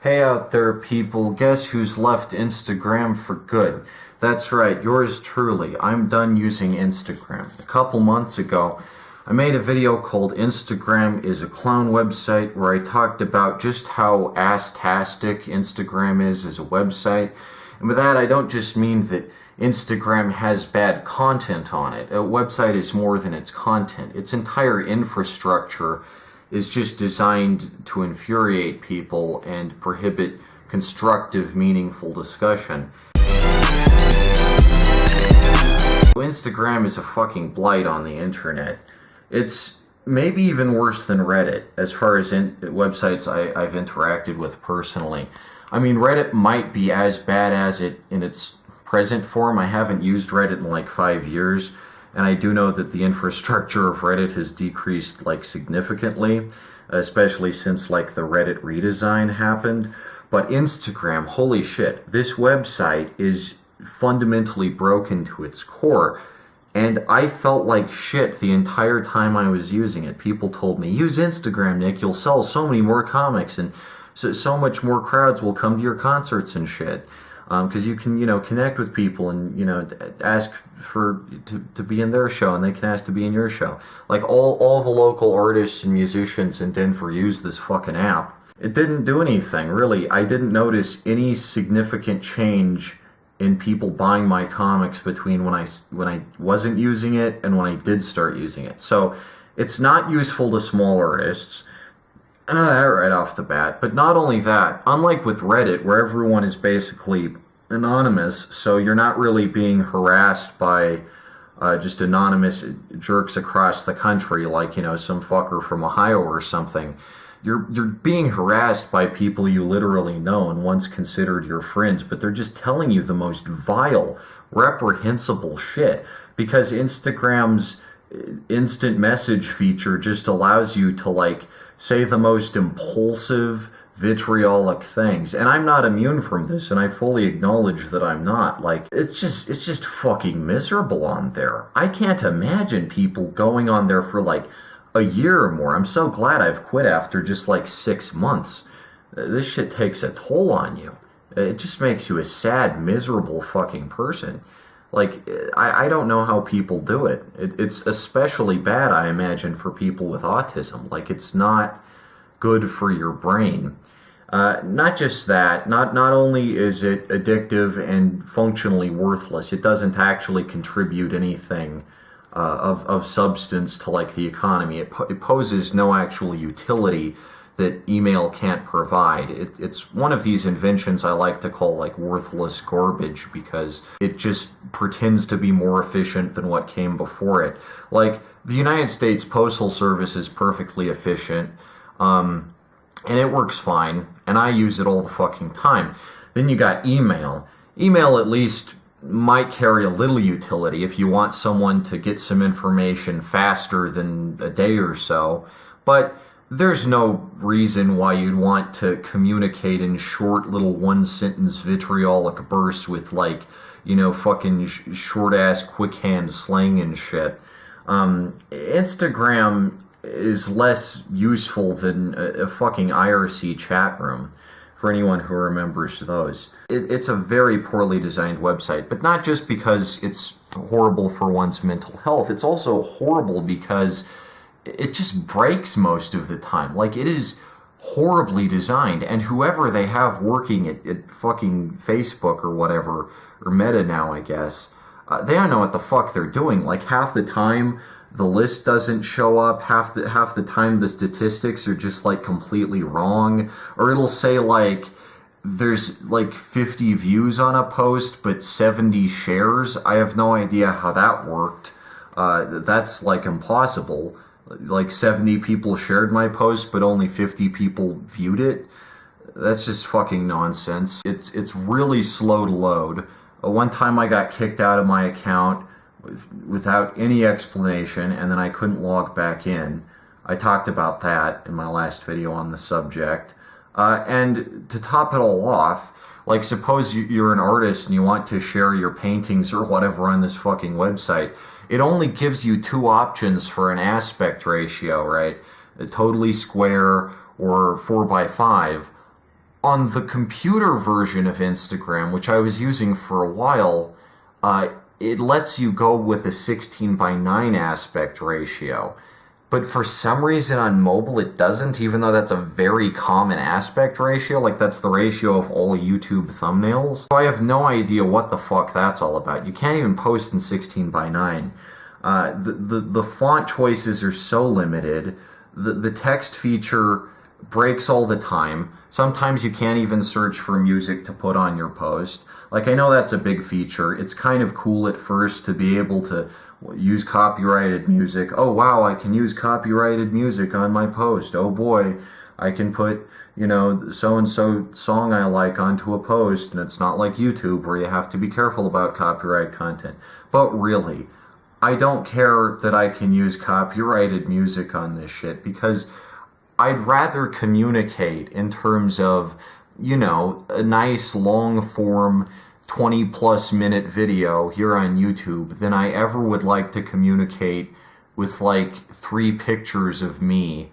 Hey out there, people. Guess who's left Instagram for good? That's right, yours truly. I'm done using Instagram. A couple months ago, I made a video called Instagram is a Clown Website where I talked about just how ass-tastic Instagram is as a website. And with that, I don't just mean that Instagram has bad content on it. A website is more than its content. Its entire infrastructure is just designed to infuriate people and prohibit constructive, meaningful discussion. Instagram is a fucking blight on the internet. It's maybe even worse than Reddit as far as websites I've interacted with personally. I mean, Reddit might be as bad as it in its present form. I haven't used Reddit in like 5 years. And I do know that the infrastructure of Reddit has decreased like significantly, especially since like the Reddit redesign happened. But Instagram, holy shit, this website is fundamentally broken to its core. And I felt like shit the entire time I was using it. People told me, use Instagram, Nick, you'll sell so many more comics and so much more crowds will come to your concerts and shit. Because you can, connect with people and, ask to be in their show and they can ask to be in your show. Like all the local artists and musicians in Denver use this fucking app. It didn't do anything, really. I didn't notice any significant change in people buying my comics between when I wasn't using it and when I did start using it. So it's not useful to small artists. I know that right off the bat. But not only that, unlike with Reddit, where everyone is basically anonymous, so you're not really being harassed by just anonymous jerks across the country, like, some fucker from Ohio or something. You're being harassed by people you literally know and once considered your friends, but they're just telling you the most vile, reprehensible shit, because Instagram's instant message feature just allows you to, like, say the most impulsive, vitriolic things. And I'm not immune from this, and I fully acknowledge that I'm not. Like, it's just fucking miserable on there. I can't imagine people going on there for like a year or more. I'm so glad I've quit after just like 6 months. This shit takes a toll on you. It just makes you a sad, miserable fucking person. Like, I don't know how people do it. It's especially bad, I imagine, for people with autism. Like, it's not good for your brain. Not just that, not only is it addictive and functionally worthless, it doesn't actually contribute anything of substance to, like, the economy. It poses no actual utility that email can't provide. It's one of these inventions I like to call like worthless garbage because it just pretends to be more efficient than what came before it. Like, the United States Postal Service is perfectly efficient, and it works fine, and I use it all the fucking time. Then you got email. Email at least might carry a little utility if you want someone to get some information faster than a day or so, but there's no reason why you'd want to communicate in short little one-sentence vitriolic bursts with, like, fucking short-ass quick-hand slang and shit. Instagram is less useful than a fucking IRC chat room, for anyone who remembers those. It's a very poorly designed website, but not just because it's horrible for one's mental health, it's also horrible because it just breaks most of the time. Like, it is horribly designed, and whoever they have working at fucking Facebook or whatever, or Meta now, I guess, they don't know what the fuck they're doing. Like, half the time the list doesn't show up, half the time the statistics are just like completely wrong, or it'll say like there's like 50 views on a post but 70 shares. I have no idea how that worked. That's like impossible. Like 70 people shared my post, but only 50 people viewed it. That's just fucking nonsense. It's really slow to load. One time I got kicked out of my account without any explanation, and then I couldn't log back in. I talked about that in my last video on the subject. And to top it all off, like, suppose you're an artist and you want to share your paintings or whatever on this fucking website. It only gives you 2 options for an aspect ratio, right? A totally square or 4 by 5. On the computer version of Instagram, which I was using for a while, it lets you go with a 16:9 aspect ratio. But for some reason on mobile it doesn't, even though that's a very common aspect ratio. Like, that's the ratio of all YouTube thumbnails. So I have no idea what the fuck that's all about. You can't even post in 16:9. The font choices are so limited. The text feature breaks all the time. Sometimes you can't even search for music to put on your post. Like, I know that's a big feature. It's kind of cool at first to be able to use copyrighted music. Oh wow, I can use copyrighted music on my post. Oh boy, I can put, so-and-so song I like onto a post, and it's not like YouTube where you have to be careful about copyright content. But really, I don't care that I can use copyrighted music on this shit, because I'd rather communicate in terms of, a nice long form 20 plus minute video here on YouTube than I ever would like to communicate with like 3 pictures of me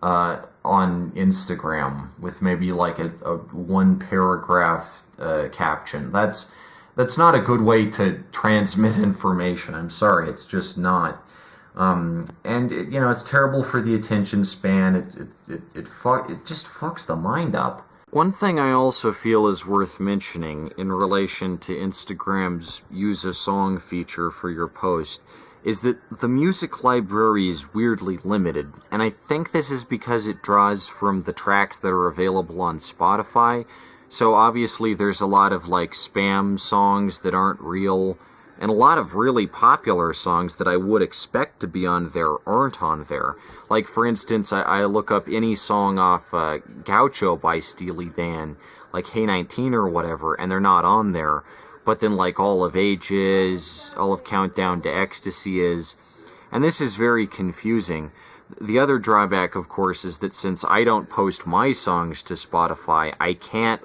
on Instagram with maybe like a 1 paragraph caption. That's not a good way to transmit information. I'm sorry, it's just not. And it's terrible for the attention span. It just fucks the mind up. One thing I also feel is worth mentioning in relation to Instagram's use a song feature for your post is that the music library is weirdly limited, and I think this is because it draws from the tracks that are available on Spotify. So obviously there's a lot of like spam songs that aren't real, and a lot of really popular songs that I would expect to be on there aren't on there. Like, for instance, I look up any song off Gaucho by Steely Dan, like Hey 19 or whatever, and they're not on there. But then, like, All of Age is, All of Countdown to Ecstasy is, and this is very confusing. The other drawback, of course, is that since I don't post my songs to Spotify, I can't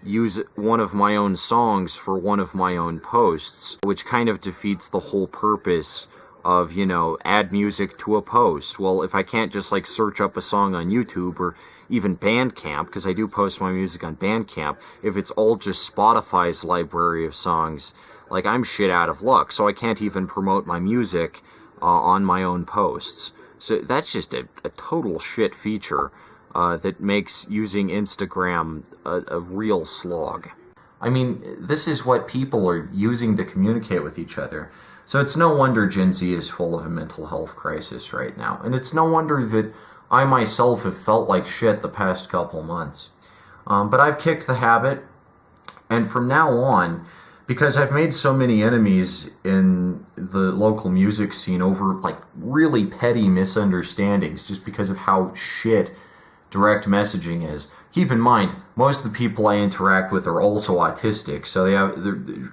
use one of my own songs for one of my own posts, which kind of defeats the whole purpose of, add music to a post. Well, if I can't just like search up a song on YouTube or even Bandcamp, because I do post my music on Bandcamp, if it's all just Spotify's library of songs, like, I'm shit out of luck, so I can't even promote my music on my own posts. So that's just a total shit feature that makes using Instagram a real slog. I mean, this is what people are using to communicate with each other. So it's no wonder Gen Z is full of a mental health crisis right now. And it's no wonder that I myself have felt like shit the past couple months. But I've kicked the habit, and from now on, because I've made so many enemies in the local music scene over like really petty misunderstandings just because of how shit direct messaging is. Keep in mind, most of the people I interact with are also autistic, so they're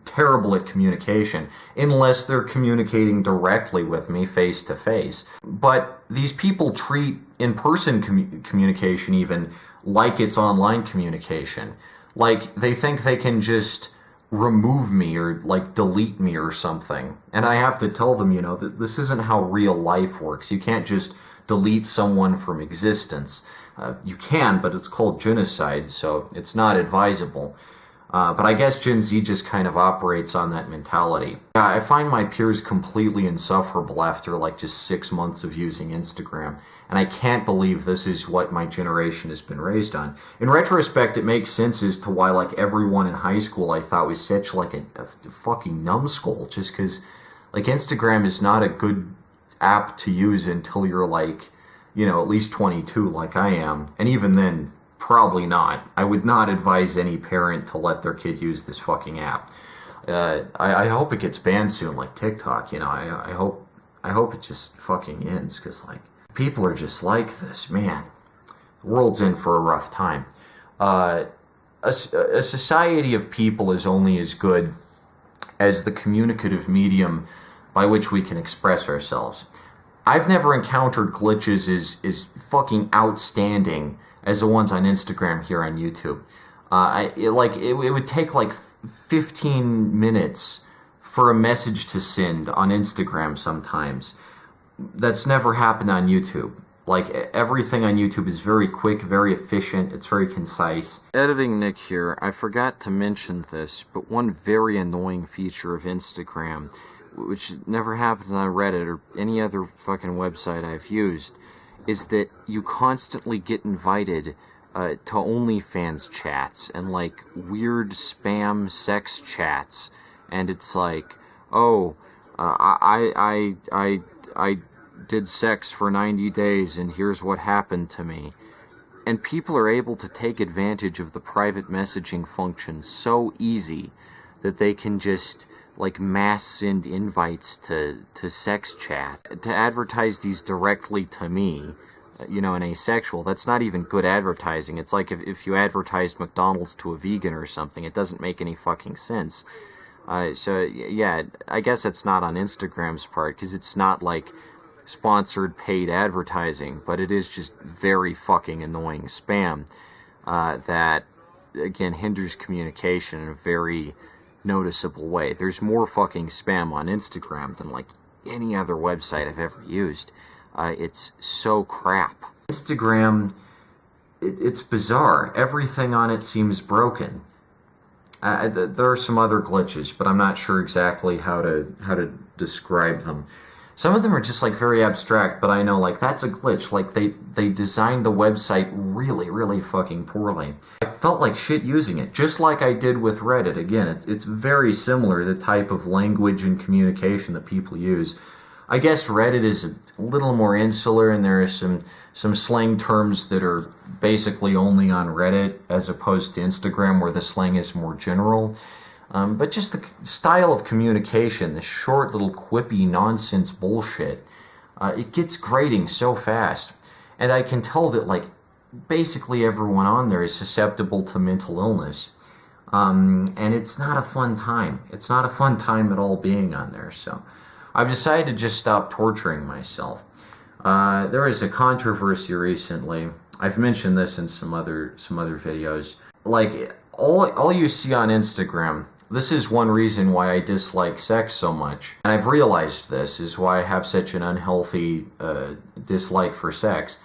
terrible at communication, unless they're communicating directly with me face to face. But these people treat in-person communication even like it's online communication. Like, they think they can just remove me or like delete me or something. And I have to tell them, that this isn't how real life works. You can't just delete someone from existence. You can, but it's called genocide, so it's not advisable. But I guess Gen Z just kind of operates on that mentality. I find my peers completely insufferable after like just 6 months of using Instagram, and I can't believe this is what my generation has been raised on. In retrospect, it makes sense as to why like everyone in high school I thought was such like a fucking numbskull, just because like Instagram is not a good app to use until you're like, at least 22 like I am, and even then, probably not. I would not advise any parent to let their kid use this fucking app. I hope it gets banned soon, like TikTok. I hope it just fucking ends, because like people are just like this, man. The world's in for a rough time. A society of people is only as good as the communicative medium by which we can express ourselves. I've never encountered glitches as fucking outstanding as the ones on Instagram here on YouTube. It would take like 15 minutes for a message to send on Instagram sometimes. That's never happened on YouTube. Like, everything on YouTube is very quick, very efficient, it's very concise. Editing Nick here. I forgot to mention this, but one very annoying feature of Instagram, which never happens on Reddit or any other fucking website I've used, is that you constantly get invited to OnlyFans chats and like weird spam sex chats, and it's like, oh, I did sex for 90 days and here's what happened to me. And people are able to take advantage of the private messaging function so easy that they can just like mass send invites to sex chat to advertise these directly to me, you know, an asexual. That's not even good advertising. It's like if you advertised McDonald's to a vegan or something. It doesn't make any fucking sense. So yeah, I guess it's not on Instagram's part because it's not like sponsored paid advertising, but it is just very fucking annoying spam that again hinders communication in a very noticeable way. There's more fucking spam on Instagram than like any other website I've ever used. It's so crap. Instagram, it's bizarre. Everything on it seems broken. There are some other glitches, but I'm not sure exactly how to describe them. Some of them are just like very abstract, but I know like that's a glitch. Like they designed the website really, really fucking poorly. I felt like shit using it, just like I did with Reddit. Again, it's very similar, the type of language and communication that people use. I guess Reddit is a little more insular, and there are some slang terms that are basically only on Reddit, as opposed to Instagram, where the slang is more general. But just the style of communication, the short little quippy nonsense bullshit, it gets grating so fast. And I can tell that, like, basically everyone on there is susceptible to mental illness. And it's not a fun time. It's not a fun time at all being on there, so I've decided to just stop torturing myself. There was a controversy recently. I've mentioned this in some other videos. Like, all you see on Instagram, this is one reason why I dislike sex so much. And I've realized this is why I have such an unhealthy dislike for sex.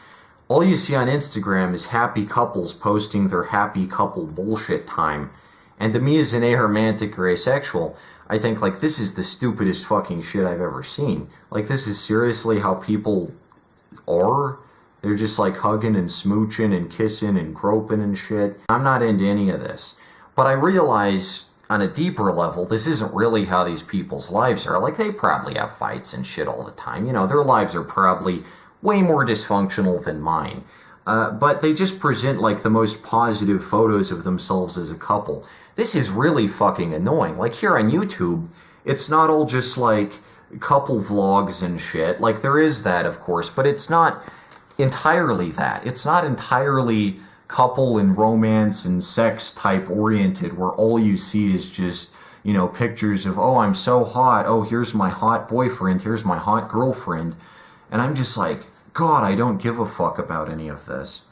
All you see on Instagram is happy couples posting their happy couple bullshit time. And to me, as an aromantic or asexual, I think, like, this is the stupidest fucking shit I've ever seen. Like, this is seriously how people are? They're just, like, hugging and smooching and kissing and groping and shit. I'm not into any of this. But I realize, on a deeper level, this isn't really how these people's lives are. Like, they probably have fights and shit all the time. You know, their lives are probably way more dysfunctional than mine. But they just present, like, the most positive photos of themselves as a couple. This is really fucking annoying. Like, here on YouTube, it's not all just, like, couple vlogs and shit. Like, there is that, of course, but it's not entirely that. It's not entirely couple and romance and sex type oriented, where all you see is just, you know, pictures of, oh, I'm so hot, oh, here's my hot boyfriend, here's my hot girlfriend. And I'm just like, God, I don't give a fuck about any of this.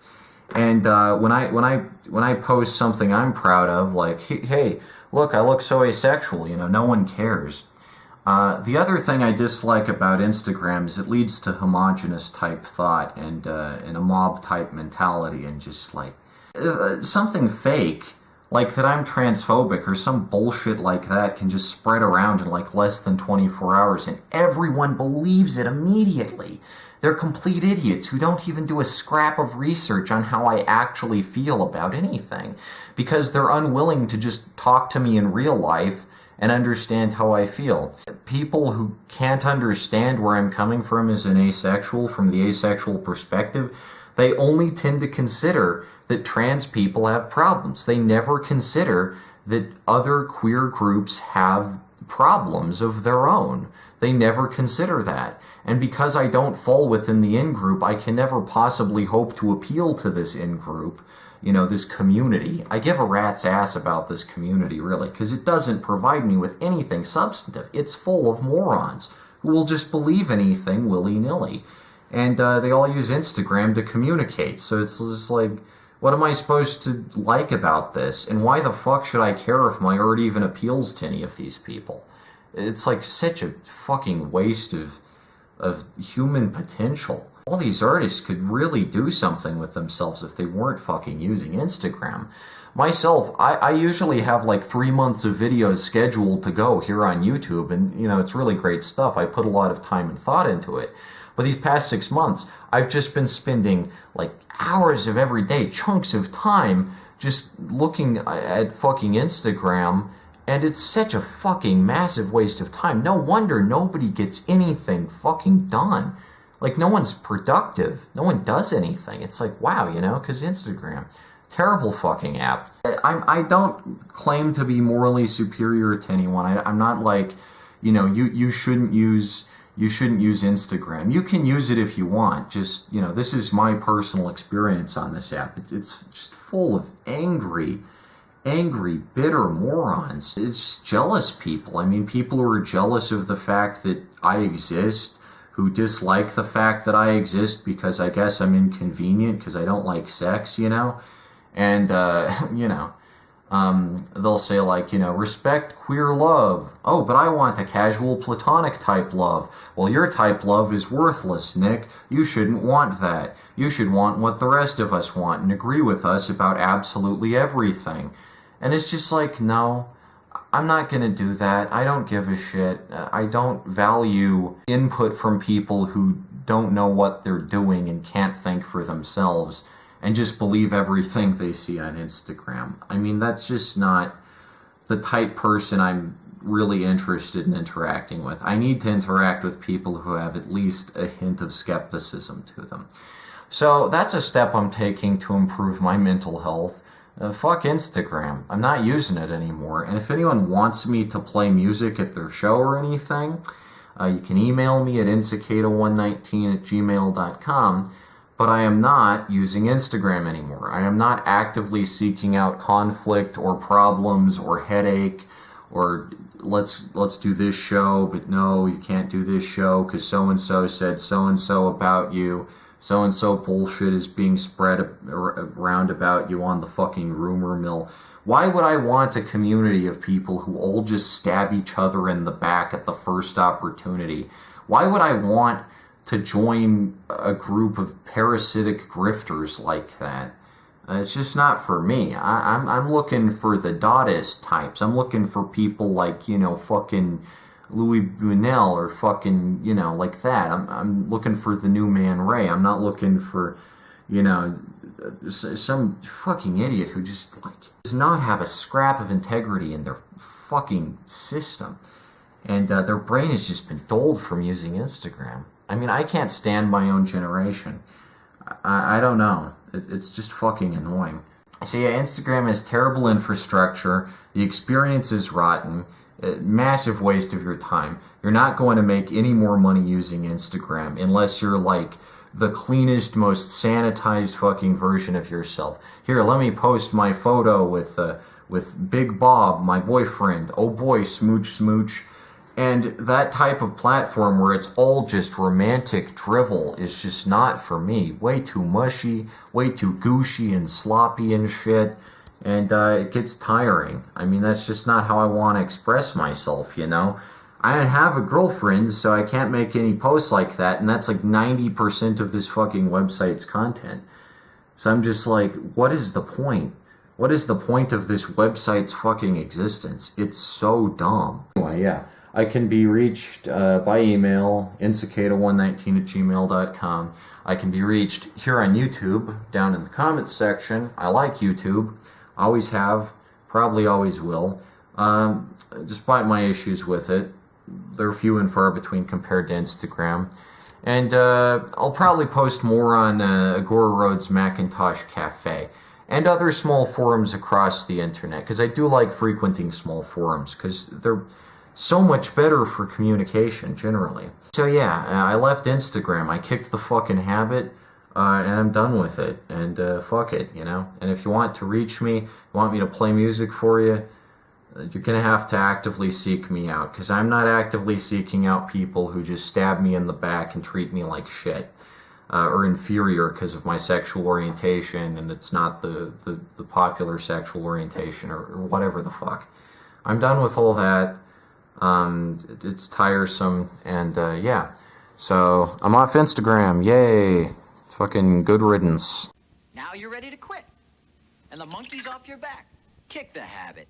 And when I post something I'm proud of, like, hey, look, I look so asexual, you know, no one cares. The other thing I dislike about Instagram is it leads to homogenous type thought and a mob type mentality, and just like something fake, like that I'm transphobic or some bullshit like that, can just spread around in like less than 24 hours, and everyone believes it immediately. They're complete idiots who don't even do a scrap of research on how I actually feel about anything, because they're unwilling to just talk to me in real life and understand how I feel. People who can't understand where I'm coming from as an asexual, from the asexual perspective, they only tend to consider that trans people have problems. They never consider that other queer groups have problems of their own. They never consider that. And because I don't fall within the in-group, I can never possibly hope to appeal to this in-group, you know, this community. I give a rat's ass about this community, really, because it doesn't provide me with anything substantive. It's full of morons who will just believe anything willy-nilly. And they all use Instagram to communicate. So it's just like, what am I supposed to like about this? And why the fuck should I care if my art even appeals to any of these people? It's like such a fucking waste of human potential. All these artists could really do something with themselves if they weren't fucking using Instagram. Myself, I usually have like 3 months of videos scheduled to go here on YouTube, and you know, it's really great stuff. I put a lot of time and thought into it. But these past 6 months, I've just been spending like hours of every day, chunks of time, just looking at fucking Instagram, and it's such a fucking massive waste of time. No wonder nobody gets anything fucking done. Like, no one's productive. No one does anything. It's like, wow, you know, because Instagram, terrible fucking app. I don't claim to be morally superior to anyone. I'm not like, you know, you shouldn't use Instagram. You can use it if you want. Just, you know, this is my personal experience on this app. It's just full of angry, bitter morons. It's jealous people. I mean, people who are jealous of the fact that I exist, who dislike the fact that I exist because I guess I'm inconvenient because I don't like sex, you know? And, you know, they'll say, like, you know, respect queer love. Oh, but I want a casual platonic type love. Well, your type love is worthless, Nick. You shouldn't want that. You should want what the rest of us want and agree with us about absolutely everything. And it's just like, no, I'm not going to do that. I don't give a shit. I don't value input from people who don't know what they're doing and can't think for themselves and just believe everything they see on Instagram. I mean, that's just not the type person I'm really interested in interacting with. I need to interact with people who have at least a hint of skepticism to them. So that's a step I'm taking to improve my mental health. Fuck Instagram. I'm not using it anymore. And if anyone wants me to play music at their show or anything, you can email me at incicada119@gmail.com. But I am not using Instagram anymore. I am not actively seeking out conflict or problems or headache or let's do this show, but no, you can't do this show because so-and-so said so-and-so about you. So-and-so bullshit is being spread around about you on the fucking rumor mill. Why would I want a community of people who all just stab each other in the back at the first opportunity? Why would I want to join a group of parasitic grifters like that? It's just not for me. I'm looking for the Dadaist types. I'm looking for people like, you know, fucking Louis Buñuel or fucking, you know, like that. I'm looking for the new Man Ray. I'm not looking for, you know, some fucking idiot who just like does not have a scrap of integrity in their fucking system. And their brain has just been dulled from using Instagram. I mean, I can't stand my own generation. I don't know. It's just fucking annoying. So yeah, Instagram has terrible infrastructure. The experience is rotten. Massive waste of your time. You're not going to make any more money using Instagram unless you're like the cleanest, most sanitized fucking version of yourself. Here, let me post my photo with Big Bob, my boyfriend. Oh boy, smooch smooch. And that type of platform where it's all just romantic drivel is just not for me. Way too mushy, way too gooshy and sloppy and shit. And it gets tiring. I mean, that's just not how I want to express myself, you know? I don't have a girlfriend, so I can't make any posts like that, and that's like 90% of this fucking website's content. So I'm just like, what is the point? What is the point of this website's fucking existence? It's so dumb. Anyway, yeah. I can be reached by email, incicada119@gmail.com. I can be reached here on YouTube, down in the comments section. I like YouTube. Always have. Probably always will. Despite my issues with it. They're few and far between compared to Instagram. And I'll probably post more on Agora Road's Macintosh Cafe. And other small forums across the internet. Because I do like frequenting small forums. Because they're so much better for communication, generally. So yeah, I left Instagram. I kicked the fucking habit, and I'm done with it. And fuck it, you know? And if you want to reach me, you want me to play music for you, you're gonna have to actively seek me out. Because I'm not actively seeking out people who just stab me in the back and treat me like shit. Or inferior because of my sexual orientation, and it's not the popular sexual orientation, or whatever the fuck. I'm done with all that. It's tiresome, and yeah. So, I'm off Instagram. Yay. Fucking good riddance. Now you're ready to quit. And the monkey's off your back. Kick the habit.